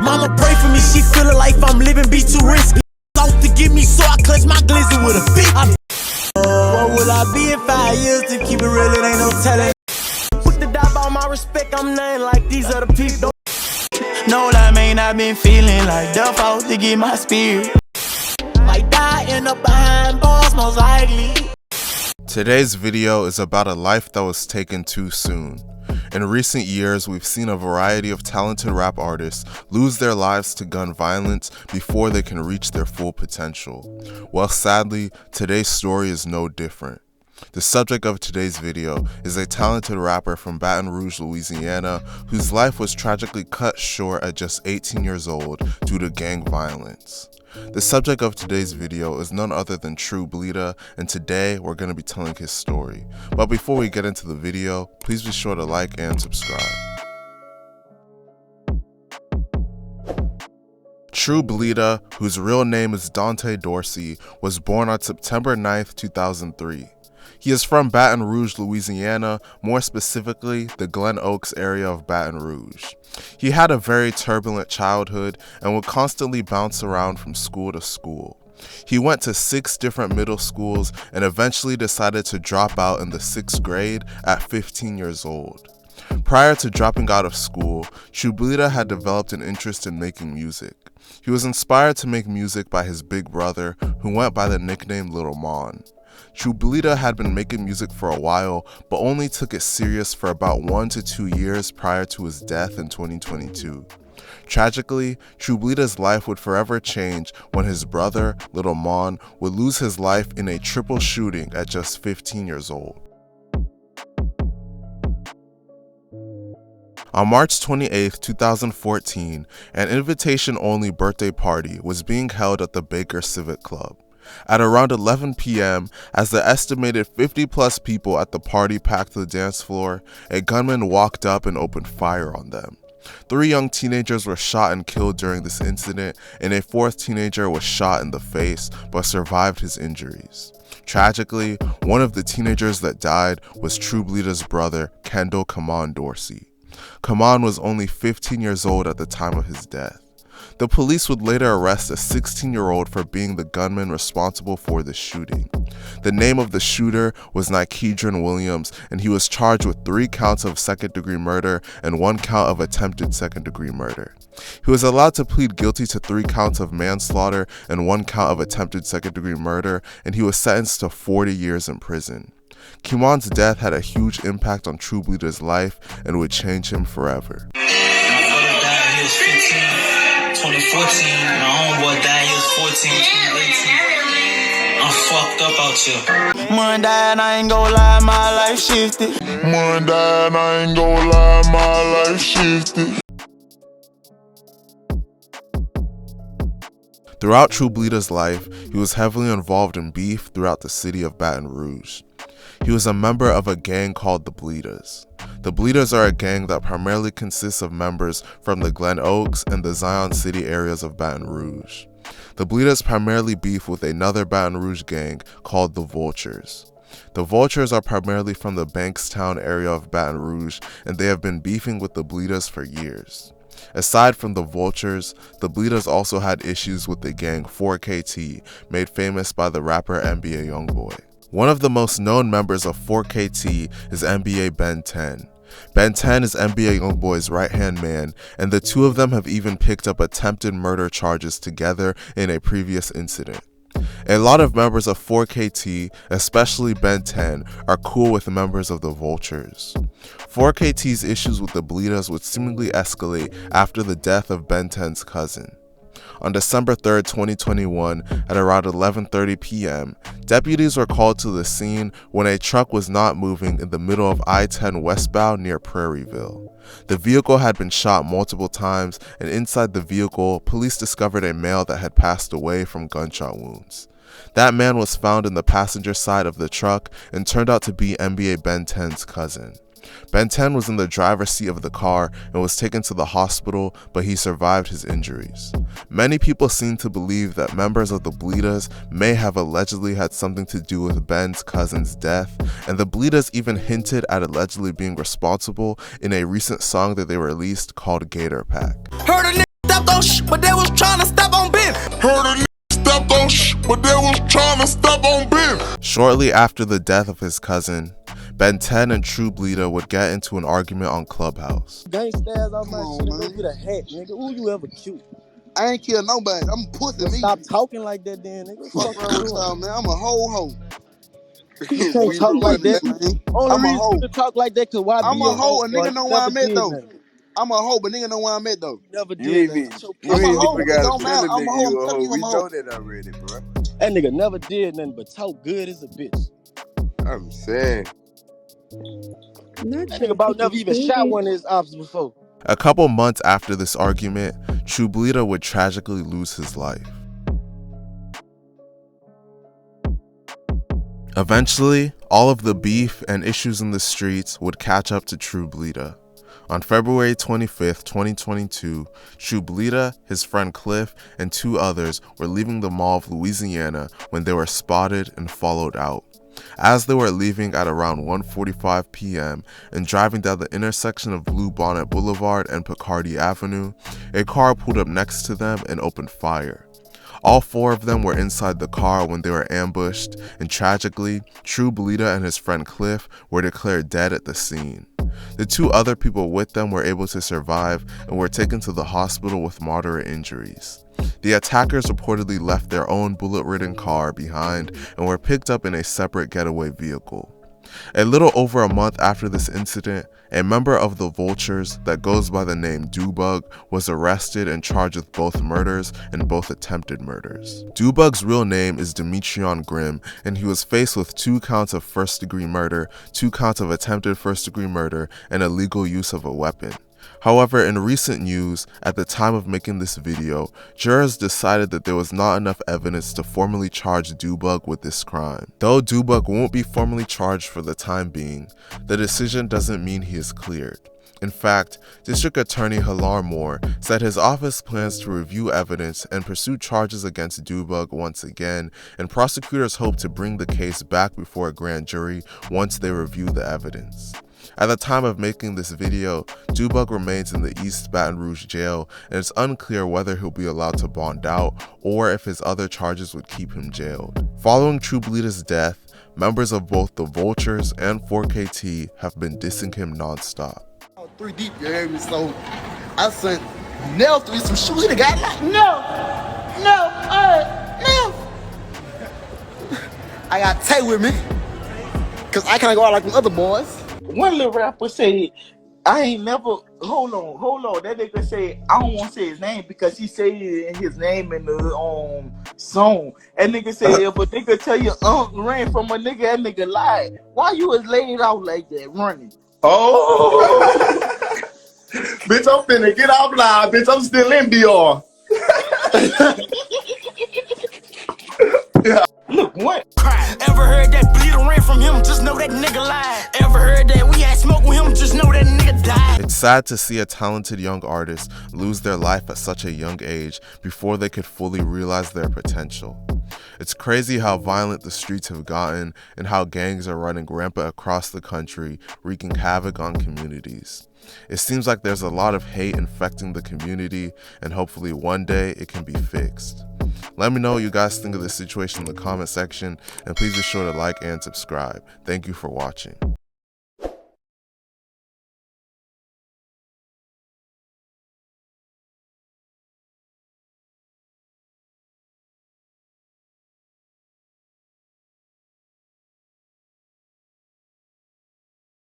Mama pray for me, she feel the life I'm living be too risky. Out to get me, so I clutch my glizzy with a beat. What will I be in 5 years? To keep it real, it ain't no telling. Put the dab on my respect, I'm nothing like these other people. No, that mean I've been feeling like death out to get my spirit. Like die, end up behind bars, most likely. Today's video is about a life that was taken too soon. In recent years, we've seen a variety of talented rap artists lose their lives to gun violence before they can reach their full potential. Well, sadly, today's story is no different. The subject of today's video is a talented rapper from Baton Rouge, Louisiana, whose life was tragically cut short at just 18 years old due to gang violence. The subject of today's video is none other than TrueBleeda, and today we're going to be telling his story. But before we get into the video, please be sure to like and subscribe. TrueBleeda, whose real name is Dorsey, was born on September 9th, 2003. He is from Baton Rouge, Louisiana, more specifically the Glen Oaks area of Baton Rouge. He had a very turbulent childhood and would constantly bounce around from school to school. He went to 6 different middle schools and eventually decided to drop out in the 6th grade at 15 years old. Prior to dropping out of school, TrueBleeda had developed an interest in making music. He was inspired to make music by his big brother, who went by the nickname Little Mon. TrueBleeda had been making music for a while, but only took it serious for about 1 to 2 years prior to his death in 2022. Tragically, TrueBleeda's life would forever change when his brother, Little Mon, would lose his life in a triple shooting at just 15 years old. On March 28, 2014, an invitation-only birthday party was being held at the Baker Civic Club. At around 11 p.m., as the estimated 50-plus people at the party packed the dance floor, a gunman walked up and opened fire on them. 3 young teenagers were shot and killed during this incident, and a 4th teenager was shot in the face but survived his injuries. Tragically, one of the teenagers that died was TrueBleeda's brother, Kendal Kemone Dorsey. Kemone was only 15 years old at the time of his death. The police would later arrest a 16-year-old for being the gunman responsible for the shooting. The name of the shooter was Nykedron Williams, and he was charged with 3 counts of second-degree murder and 1 count of attempted second-degree murder. He was allowed to plead guilty to 3 counts of manslaughter and 1 count of attempted second-degree murder, and he was sentenced to 40 years in prison. Kemone's death had a huge impact on TrueBleeda's life and would change him forever. 2014, my homeboy died, he was 14, 2018. I'm fucked up out here. Mine died, I ain't gon' lie, my life shifted. Mine died, I ain't gon' lie, my life shifted. Throughout TrueBleeda's life, he was heavily involved in beef throughout the city of Baton Rouge. He was a member of a gang called the Bleedas. The Bleedas are a gang that primarily consists of members from the Glen Oaks and the Zion City areas of Baton Rouge. The Bleedas primarily beef with another Baton Rouge gang called the Vultures. The Vultures are primarily from the Bankstown area of Baton Rouge, and they have been beefing with the Bleedas for years. Aside from the Vultures, the Bleedas also had issues with the gang 4KT, made famous by the rapper NBA Youngboy. One of the most known members of 4KT is NBA Ben 10. Ben 10 is NBA Youngboy's right-hand man, and the two of them have even picked up attempted murder charges together in a previous incident. A lot of members of 4KT, especially Ben 10, are cool with members of the Vultures. 4KT's issues with the Bleedas would seemingly escalate after the death of Ben 10's cousin. On December 3, 2021, at around 11:30 p.m., deputies were called to the scene when a truck was not moving in the middle of I-10 westbound near Prairieville. The vehicle had been shot multiple times, and inside the vehicle, police discovered a male that had passed away from gunshot wounds. That man was found in the passenger side of the truck and turned out to be NBA Ben 10's cousin. Ben 10 was in the driver's seat of the car and was taken to the hospital, but he survived his injuries. Many people seem to believe that members of the Bleedas may have allegedly had something to do with Ben's cousin's death, and the Bleedas even hinted at allegedly being responsible in a recent song that they released called Gator Pack. Heard a nigga that stepped on but they was trying to step on Ben. Heard a nigga stepped on but they was trying to step on Ben. Shortly after the death of his cousin, Ben 10 and TrueBleeda would get into an argument on Clubhouse. Gangsters off my shit and go get a hat, nigga. Ooh, you ever cute? I ain't kill nobody. I'm pussy me. Stop talking like that then, nigga. Fuck around with y'all, man. I'm a hoe. You can't talk like that, man. Only I'm a reason hoe. you can talk like that cause why I'm a hoe. A nigga know where I'm at though. Nothing. I'm a hoe, but nigga know where I'm at though. Never You did ain't nothing. you I'm a ain't hoe. even It got don't to matter. tell a I'm a nigga hoe. you I'm a telling hoe. you We I'm a know hoe. that already, bro. That nigga never did nothing but talk good as a bitch. I'm saying. That nigga about never even shot one of his ops before. A couple months after this argument, TrueBleeda would tragically lose his life. Eventually, all of the beef and issues in the streets would catch up to TrueBleeda. On February 25th, 2022, TrueBleeda, his friend Cliff, and 2 others were leaving the Mall of Louisiana when they were spotted and followed out. As they were leaving at around 1:45 p.m. and driving down the intersection of Blue Bonnet Boulevard and Picardy Avenue, a car pulled up next to them and opened fire. All 4 of them were inside the car when they were ambushed, and tragically, TrueBleeda and his friend Cliff were declared dead at the scene. The 2 other people with them were able to survive and were taken to the hospital with moderate injuries. The attackers reportedly left their own bullet-ridden car behind and were picked up in a separate getaway vehicle. A little over a month after this incident, a member of the Vultures that goes by the name Dubug was arrested and charged with both murders and both attempted murders. Dubug's real name is Demetrion Grimm, and he was faced with 2 counts of first-degree murder, 2 counts of attempted first-degree murder, and illegal use of a weapon. However, in recent news, at the time of making this video, jurors decided that there was not enough evidence to formally charge Dubug with this crime. Though Dubug won't be formally charged for the time being, the decision doesn't mean he is cleared. In fact, District Attorney Hilar Moore said his office plans to review evidence and pursue charges against Dubug once again, and prosecutors hope to bring the case back before a grand jury once they review the evidence. At the time of making this video, Dubug remains in the East Baton Rouge jail, and it's unclear whether he'll be allowed to bond out or if his other charges would keep him jailed. Following TrueBleeda's death, members of both the Vultures and 4KT have been dissing him non-stop. 3 deep, you heard me? So I sent Nell through some shoes. He got I got Tay with me, cause I can't go out like the other boys. One little rapper said, I ain't never, hold on. That nigga said, I don't want to say his name because he said his name in the song. That nigga said, if a nigga tell you ran from a nigga, that nigga lied. Why you was laid out like that, running? Oh, bitch, I'm finna get out loud, bitch. I'm still in BR. Look, what? Ever heard that Bleeda ran from him? Just know that nigga lied. Ever heard that we had smoke with him? Just know that nigga died. It's sad to see a talented young artist lose their life at such a young age before they could fully realize their potential. It's crazy how violent the streets have gotten and how gangs are running rampant across the country, wreaking havoc on communities. It seems like there's a lot of hate infecting the community, and hopefully one day it can be fixed. Let me know what you guys think of this situation in the comment section, and please be sure to like and subscribe. Thank you for watching.